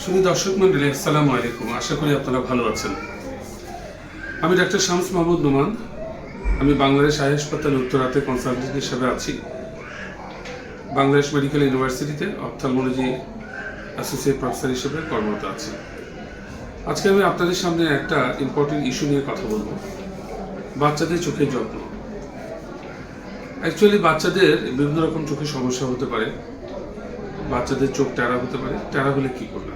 শুধু দর্শক মন্ডলী, আসসালামু আলাইকুম। আশা করি আপনারা ভালো আছেন। আমি ডাক্তার শামস মাহমুদ নোমান। আমি বাংলাদেশ আই হাসপাতাল উত্তরাতে কনসালটেন্ট হিসেবে আছি। বাংলাদেশ মেডিকেল ইউনিভার্সিটিতে অপথ্যালমোলজি অ্যাসোসিয়েট প্রফেসর হিসেবে কর্মরত আছি। আজকে আমি আপনাদের সামনে একটা ইম্পর্টেন্ট ইস্যু নিয়ে কথা বলবো, বাচ্চাদের চোখের যত্ন। অ্যাকচুয়ালি বাচ্চাদের বিভিন্ন রকম চোখের সমস্যা হতে পারে। বাচ্চাদের চোখ ট্যারা হতে পারে। ট্যারা হলে কি করবে?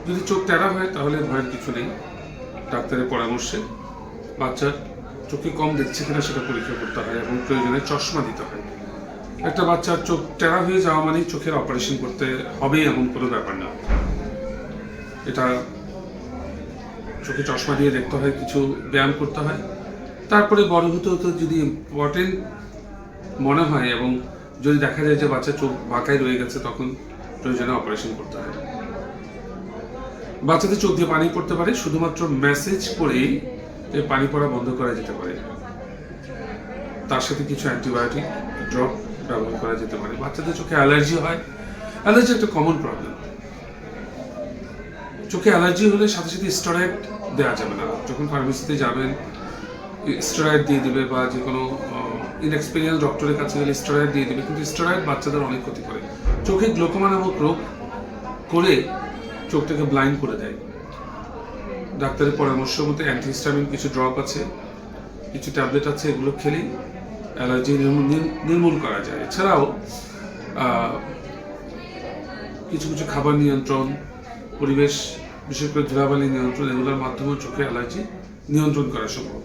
যদি চোখ ট্যারা হয় তাহলে ভয়ের কিছু নেই। ডাক্তারের পরামর্শে বাচ্চার চোখে কম দেখছে কিনা সেটা পরীক্ষা করতে হয় এবং প্রয়োজনে চশমা দিতে হয়। একটা বাচ্চার চোখ ট্যারা হয়ে যাওয়া মানেই চোখের অপারেশন করতে হবে এমন কোনো ব্যাপার না। এটা চোখে চশমা দিয়ে দেখতে হয়, কিছু ব্যায়াম করতে হয়। তারপরে বড় হতে হতে যদি ইম্পর্টেন্ট মনে হয় এবং যদি দেখা যায় যে বাচ্চার চোখ বাঁকায় রয়ে গেছে, তখন প্রয়োজনে অপারেশন করতে হয়। বাচ্চাদের চোখ দিয়ে পানি পড়তে পারে, শুধুমাত্র মেসেজ করেই এই পানি পড়া বন্ধ করা যেতে পারে। তার সাথে কিছু অ্যান্টিবায়োটিক ড্রপ ব্যবহার করা যেতে পারে। বাচ্চাদের চোখে অ্যালার্জি হয়। অ্যালার্জি একটা কমন প্রবলেম। চোখে অ্যালার্জি হলে সাথে সাথে স্টেরয়েড দেওয়া যাবে না। যখন ফার্মেসিতে যাবেন, স্টেরয়েড দিয়ে দিবে, বা যে কোনো ইনএক্সপিরিয়েন্স ডক্টরের কাছে গেলে স্টেরয়েড দিয়ে দিবে, কিন্তু স্টেরয়েড বাচ্চাদের অনেক ক্ষতি করে। চোখে গ্লোকোমা নামক রোগ করে চোখটাকে ব্লাইন্ড করে দেয়। ডাক্তারের পরামর্শ মতো অ্যান্টিহিস্টামিন কিছু ড্রপ আছে, কিছু ট্যাবলেট আছে, এগুলো খেলেই অ্যালার্জি নির্মূল করা যায়। এছাড়াও কিছু কিছু খাবার নিয়ন্ত্রণ, পরিবেশ, বিশেষ করে ধুলাবালি নিয়ন্ত্রণ, এগুলোর মাধ্যমে চোখে অ্যালার্জি নিয়ন্ত্রণ করা সম্ভব।